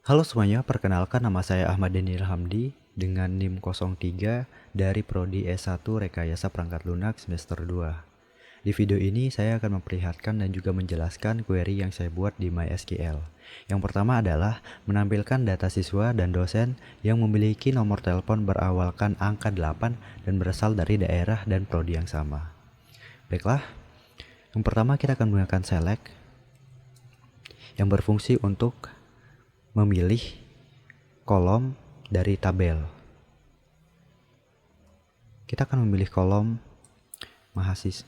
Halo semuanya, perkenalkan nama saya Ahmad Daniel Hamdi dengan NIM 03 dari Prodi S1 Rekayasa Perangkat Lunak semester 2. Di video ini saya akan memperlihatkan dan juga menjelaskan query yang saya buat di MySQL. Yang pertama adalah menampilkan data siswa dan dosen yang memiliki nomor telepon berawalkan angka 8 dan berasal dari daerah dan prodi yang sama. Baiklah, yang pertama kita akan menggunakan select yang berfungsi untuk memilih kolom dari tabel. Kita akan memilih kolom mahasiswa,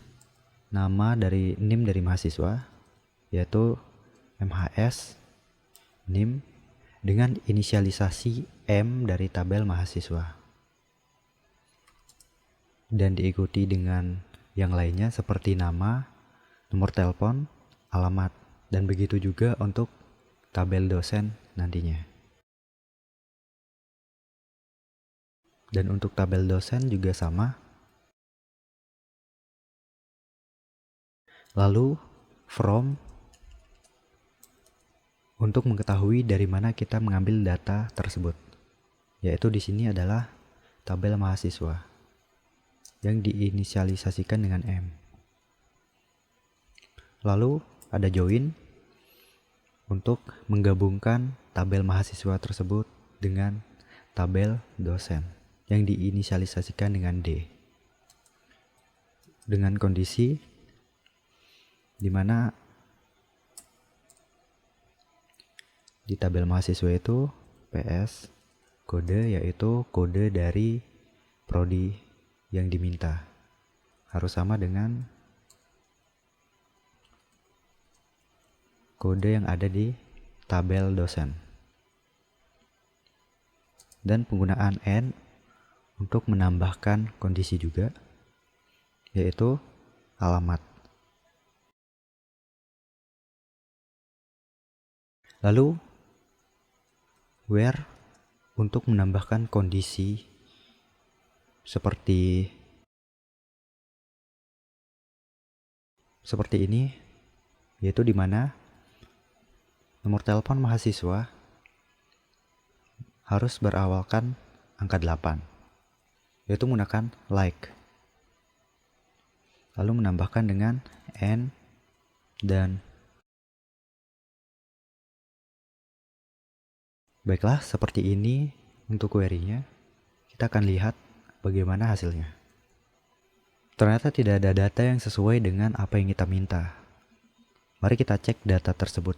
nama dari NIM dari mahasiswa, yaitu MHS NIM dengan inisialisasi M dari tabel mahasiswa. Dan diikuti dengan yang lainnya seperti nama, nomor telepon, alamat, dan begitu juga untuk tabel dosen nantinya. Dan untuk tabel dosen juga sama. Lalu from untuk mengetahui dari mana kita mengambil data tersebut, yaitu di sini adalah tabel mahasiswa yang diinisialisasikan dengan M. Lalu ada join untuk menggabungkan tabel mahasiswa tersebut dengan tabel dosen yang diinisialisasikan dengan D. Dengan kondisi di mana di tabel mahasiswa itu PS kode, yaitu kode dari prodi yang diminta harus sama dengan kode yang ada di tabel dosen. Dan penggunaan AND untuk menambahkan kondisi juga, yaitu alamat. Lalu where untuk menambahkan kondisi seperti ini, yaitu di mana nomor telepon mahasiswa harus berawalkan angka 8, yaitu menggunakan like. Lalu menambahkan dengan N dan baiklah, seperti ini untuk query-nya. Kita akan lihat bagaimana hasilnya. Ternyata tidak ada data yang sesuai dengan apa yang kita minta. Mari kita cek data tersebut.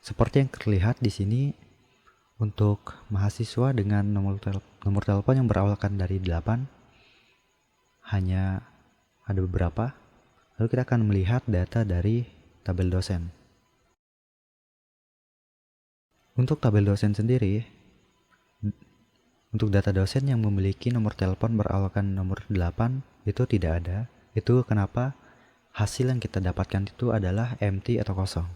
Seperti yang terlihat di sini, untuk mahasiswa dengan nomor telepon yang berawalkan dari 8 hanya ada beberapa. Lalu kita akan melihat data dari tabel dosen. Untuk tabel dosen sendiri, untuk data dosen yang memiliki nomor telepon berawalkan nomor 8 itu tidak ada. Itu kenapa hasil yang kita dapatkan itu adalah empty atau kosong.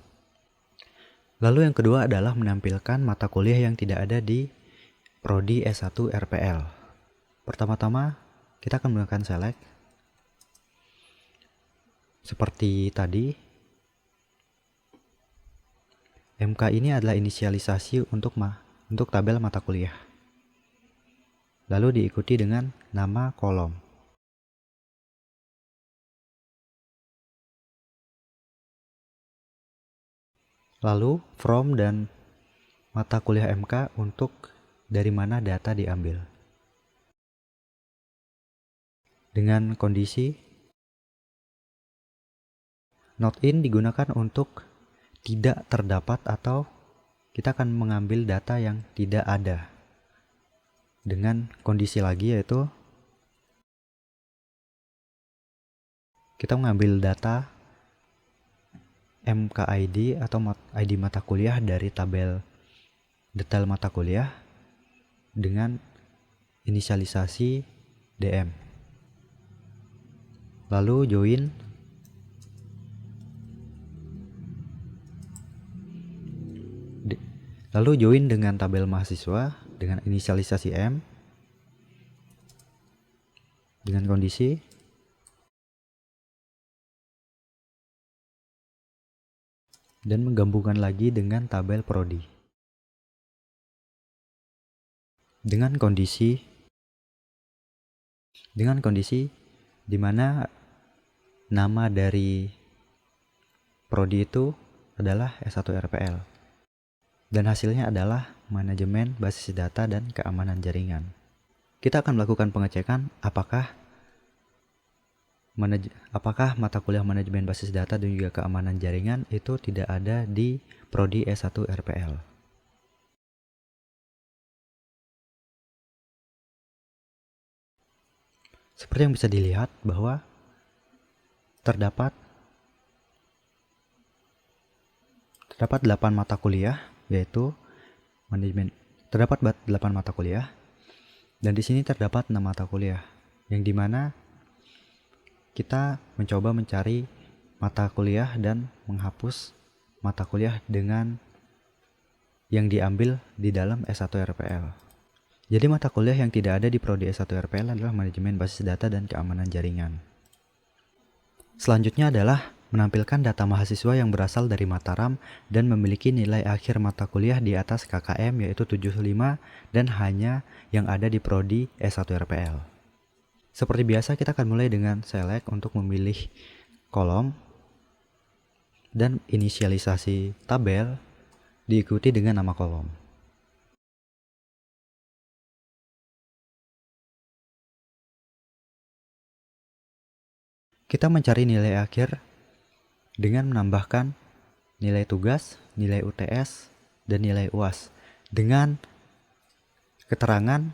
Lalu yang kedua adalah menampilkan mata kuliah yang tidak ada di Prodi S1 RPL. Pertama-tama kita akan menggunakan select. Seperti tadi, MK ini adalah inisialisasi untuk tabel mata kuliah. Lalu diikuti dengan nama kolom. Lalu from dan mata kuliah MK untuk dari mana data diambil. Dengan kondisi not in digunakan untuk tidak terdapat atau kita akan mengambil data yang tidak ada. Dengan kondisi lagi, yaitu kita mengambil data MKID atau ID mata kuliah dari tabel detail mata kuliah dengan inisialisasi DM. Lalu join dengan tabel mahasiswa dengan inisialisasi M dengan kondisi dan menggabungkan lagi dengan tabel prodi. Dengan kondisi di mana nama dari prodi itu adalah S1 RPL dan hasilnya adalah manajemen basis data dan keamanan jaringan. Kita akan melakukan pengecekan apakah mata kuliah manajemen basis data dan juga keamanan jaringan itu tidak ada di prodi S1 RPL. Seperti yang bisa dilihat bahwa terdapat 8 mata kuliah, yaitu terdapat 8 mata kuliah, dan di sini terdapat 6 mata kuliah, yang dimana kita mencoba mencari mata kuliah dan menghapus mata kuliah dengan yang diambil di dalam S1 RPL. Jadi mata kuliah yang tidak ada di prodi S1 RPL adalah manajemen basis data dan keamanan jaringan. Selanjutnya adalah menampilkan data mahasiswa yang berasal dari Mataram dan memiliki nilai akhir mata kuliah di atas KKM yaitu 75 dan hanya yang ada di prodi S1 RPL. Seperti biasa kita akan mulai dengan select untuk memilih kolom dan inisialisasi tabel diikuti dengan nama kolom. Kita mencari nilai akhir dengan menambahkan nilai tugas, nilai UTS, dan nilai UAS. Dengan keterangan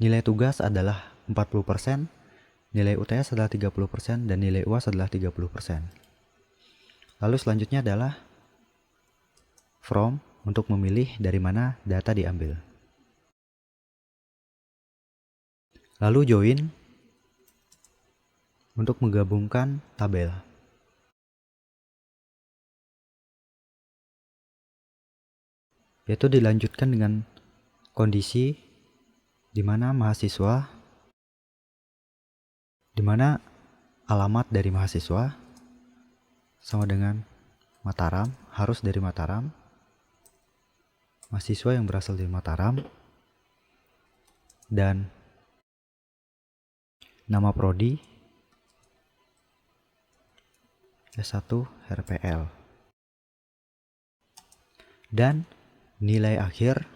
nilai tugas adalah 40%, nilai UTS adalah 30%, dan nilai UAS adalah 30%. Lalu selanjutnya adalah from untuk memilih dari mana data diambil. Lalu join untuk menggabungkan tabel. Yaitu dilanjutkan dengan kondisi di mana alamat dari mahasiswa sama dengan Mataram, harus dari Mataram, mahasiswa yang berasal dari Mataram, dan nama prodi S1 RPL, dan nilai akhir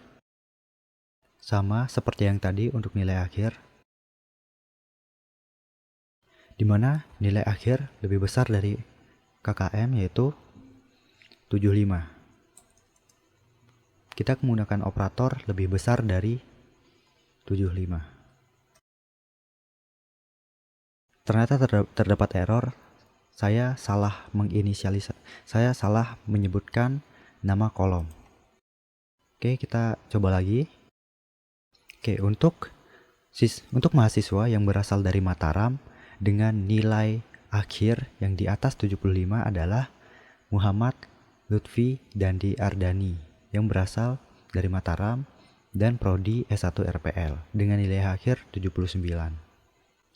sama seperti yang tadi untuk nilai akhir, di mana nilai akhir lebih besar dari KKM yaitu 75. Kita menggunakan operator lebih besar dari 75. Ternyata terdapat error. Saya salah menyebutkan nama kolom. Oke, kita coba lagi. Oke, untuk mahasiswa yang berasal dari Mataram dengan nilai akhir yang di atas 75 adalah Muhammad Lutfi Dandi Ardani yang berasal dari Mataram dan prodi S1 RPL dengan nilai akhir 79.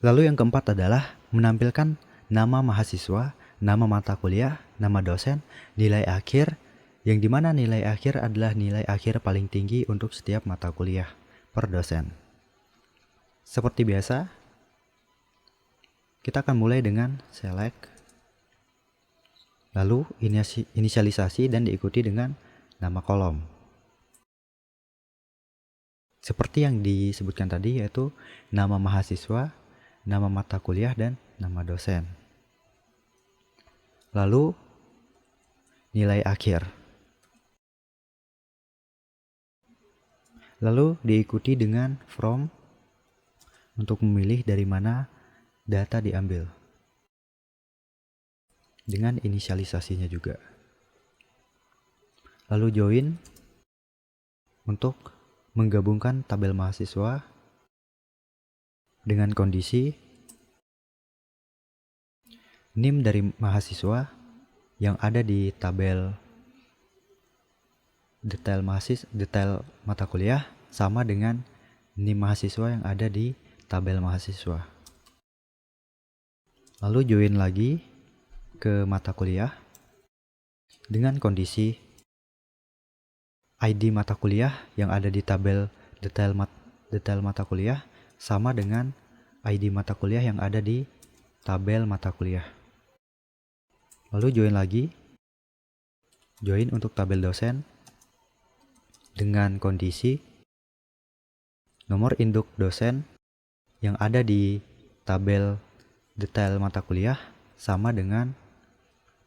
Lalu yang keempat adalah menampilkan nama mahasiswa, nama mata kuliah, nama dosen, nilai akhir, yang dimana nilai akhir adalah nilai akhir paling tinggi untuk setiap mata kuliah per dosen. Seperti biasa, kita akan mulai dengan select, lalu inisialisasi dan diikuti dengan nama kolom. Seperti yang disebutkan tadi, yaitu nama mahasiswa, nama mata kuliah, dan nama dosen. Lalu nilai akhir. Lalu diikuti dengan from untuk memilih dari mana data diambil. Dengan inisialisasinya juga. Lalu join untuk menggabungkan tabel mahasiswa dengan kondisi NIM dari mahasiswa yang ada di tabel detail mata kuliah sama dengan NIM mahasiswa yang ada di tabel mahasiswa. Lalu join lagi ke mata kuliah dengan kondisi ID mata kuliah yang ada di tabel detail mata kuliah sama dengan ID mata kuliah yang ada di tabel mata kuliah. Lalu join untuk tabel dosen dengan kondisi nomor induk dosen yang ada di tabel detail mata kuliah sama dengan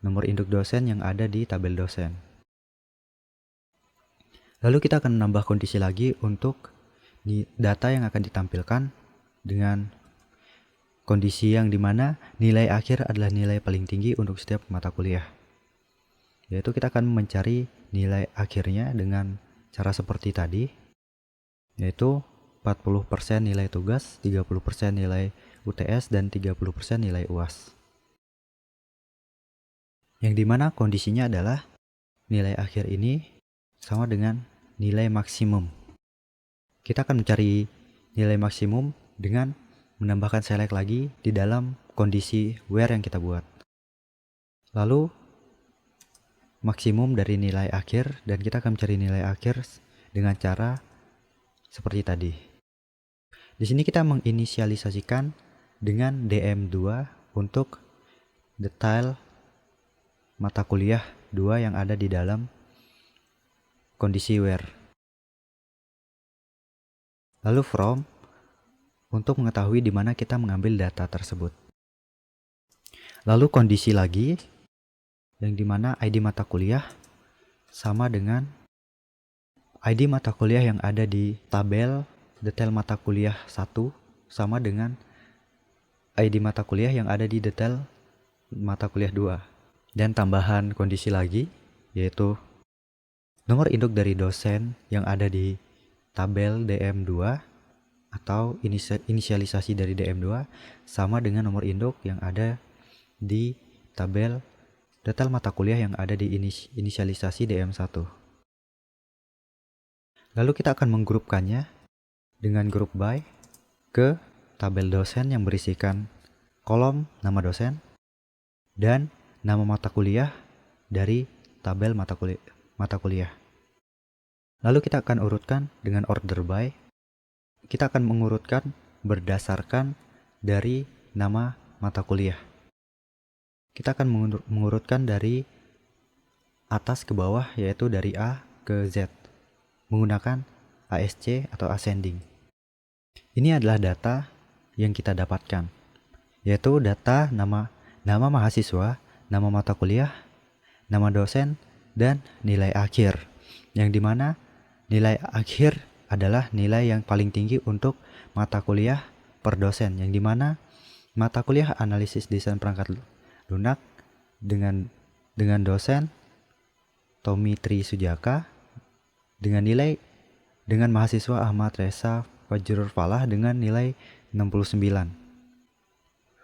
nomor induk dosen yang ada di tabel dosen. Lalu kita akan menambah kondisi lagi untuk data yang akan ditampilkan dengan kondisi yang dimana nilai akhir adalah nilai paling tinggi untuk setiap mata kuliah. Yaitu kita akan mencari nilai akhirnya dengan cara seperti tadi, yaitu 40% nilai tugas, 30% nilai UTS, dan 30% nilai UAS. Yang dimana kondisinya adalah nilai akhir ini sama dengan nilai maksimum. Kita akan mencari nilai maksimum dengan menambahkan select lagi di dalam kondisi where yang kita buat. Lalu maksimum dari nilai akhir, dan kita akan mencari nilai akhir dengan cara seperti tadi. Di sini kita menginisialisasikan dengan DM2 untuk detail mata kuliah 2 yang ada di dalam kondisi where. Lalu from untuk mengetahui di mana kita mengambil data tersebut. Lalu kondisi lagi yang dimana ID mata kuliah sama dengan ID mata kuliah yang ada di tabel detail mata kuliah 1 sama dengan ID mata kuliah yang ada di detail mata kuliah 2. Dan tambahan kondisi lagi yaitu nomor induk dari dosen yang ada di tabel DM2 atau inisialisasi dari DM2 sama dengan nomor induk yang ada di tabel detail mata kuliah yang ada di inisialisasi DM1. Lalu kita akan menggrupkannya dengan group by ke tabel dosen yang berisikan kolom nama dosen dan nama mata kuliah dari tabel mata kuliah. Lalu kita akan urutkan dengan order by. Kita akan mengurutkan berdasarkan dari nama mata kuliah. Kita akan mengurutkan dari atas ke bawah, yaitu dari A ke Z menggunakan ASC atau ascending. Ini adalah data yang kita dapatkan, yaitu data nama mahasiswa, nama mata kuliah, nama dosen, dan nilai akhir. Yang dimana nilai akhir adalah nilai yang paling tinggi untuk mata kuliah per dosen. Yang dimana mata kuliah analisis desain perangkat lunak dengan dosen Tommy Tri Sujaka dengan mahasiswa Ahmad Reza Fajrul Falah dengan nilai 69.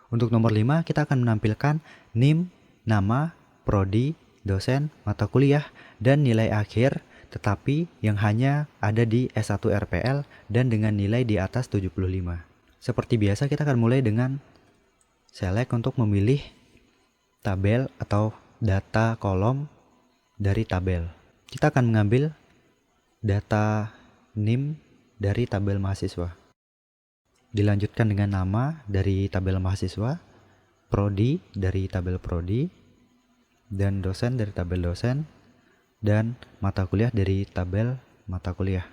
Untuk nomor 5 kita akan menampilkan NIM, nama, prodi, dosen, mata kuliah, dan nilai akhir, tetapi yang hanya ada di S1 RPL dan dengan nilai di atas 75. Seperti biasa kita akan mulai dengan select untuk memilih tabel atau data kolom dari tabel. Kita akan mengambil data NIM dari tabel mahasiswa. Dilanjutkan dengan nama dari tabel mahasiswa, prodi dari tabel prodi, dan dosen dari tabel dosen, dan mata kuliah dari tabel mata kuliah.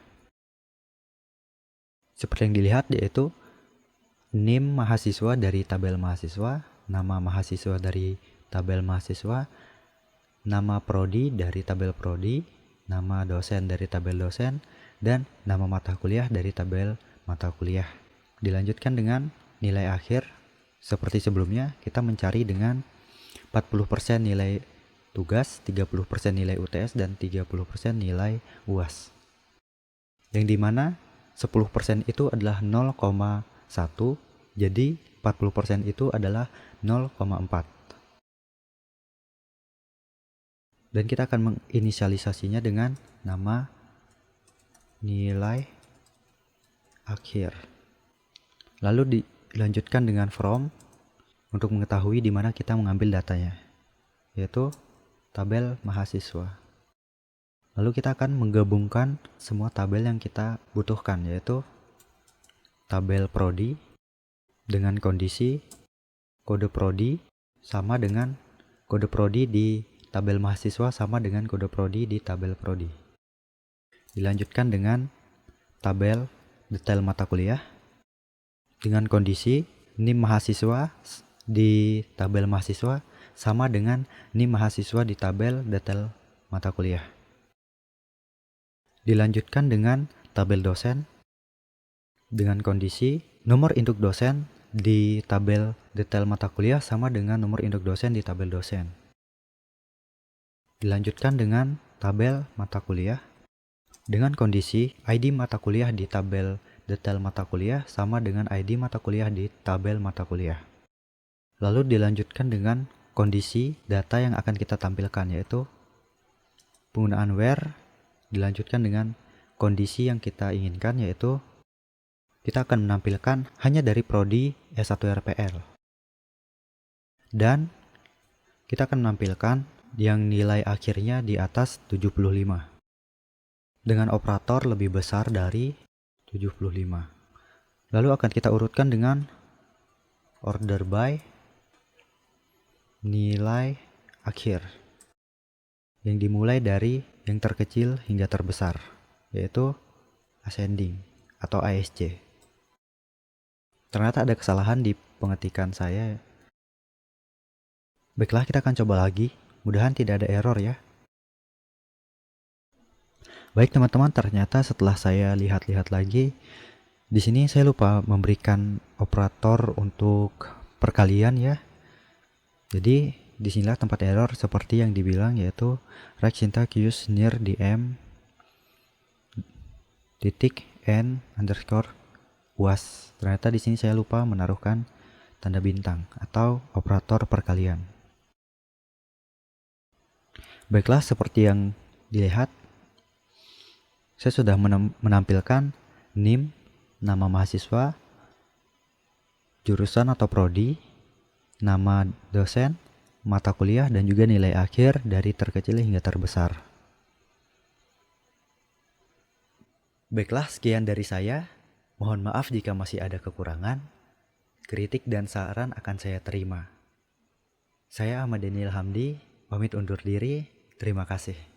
Seperti yang dilihat yaitu NIM mahasiswa dari tabel mahasiswa, nama mahasiswa dari tabel mahasiswa, nama prodi dari tabel prodi, nama dosen dari tabel dosen, dan nama mata kuliah dari tabel mata kuliah. Dilanjutkan dengan nilai akhir. Seperti sebelumnya, kita mencari dengan 40% nilai tugas, 30% nilai UTS, dan 30% nilai UAS. Yang dimana 10% itu adalah 0,1, jadi 40% itu adalah 0,4. Dan kita akan menginisialisasinya dengan nama nilai akhir. Lalu dilanjutkan dengan from untuk mengetahui di mana kita mengambil datanya, yaitu tabel mahasiswa. Lalu kita akan menggabungkan semua tabel yang kita butuhkan, yaitu tabel prodi dengan kondisi kode prodi sama dengan kode prodi di tabel mahasiswa sama dengan kode prodi di tabel prodi. Dilanjutkan dengan tabel detail mata kuliah dengan kondisi NIM mahasiswa di tabel mahasiswa sama dengan NIM mahasiswa di tabel detail mata kuliah. Dilanjutkan dengan tabel dosen dengan kondisi nomor induk dosen di tabel detail mata kuliah sama dengan nomor induk dosen di tabel dosen. Dilanjutkan dengan tabel mata kuliah dengan kondisi ID mata kuliah di tabel detail mata kuliah sama dengan ID mata kuliah di tabel mata kuliah. Lalu dilanjutkan dengan kondisi data yang akan kita tampilkan, yaitu penggunaan where. Dilanjutkan dengan kondisi yang kita inginkan, yaitu kita akan menampilkan hanya dari prodi S1 RPL. Dan kita akan menampilkan yang nilai akhirnya di atas 75 dengan operator lebih besar dari 75. Lalu akan kita urutkan dengan order by nilai akhir yang dimulai dari yang terkecil hingga terbesar, yaitu ascending atau ASC. Ternyata ada kesalahan di pengetikan saya. Baiklah, kita akan coba lagi. Mudahan tidak ada error ya. Baik teman-teman, ternyata setelah saya lihat-lihat lagi, di sini saya lupa memberikan operator untuk perkalian ya. Jadi disinilah tempat error seperti yang dibilang, yaitu right syntax use near the m titik n underscore was. Ternyata di sini saya lupa menaruhkan tanda bintang atau operator perkalian. Baiklah, seperti yang dilihat, saya sudah menampilkan NIM, nama mahasiswa, jurusan atau prodi, nama dosen, mata kuliah, dan juga nilai akhir dari terkecil hingga terbesar. Baiklah, sekian dari saya. Mohon maaf jika masih ada kekurangan. Kritik dan saran akan saya terima. Saya Ahmad Daniel Hamdi, pamit undur diri. Terima kasih.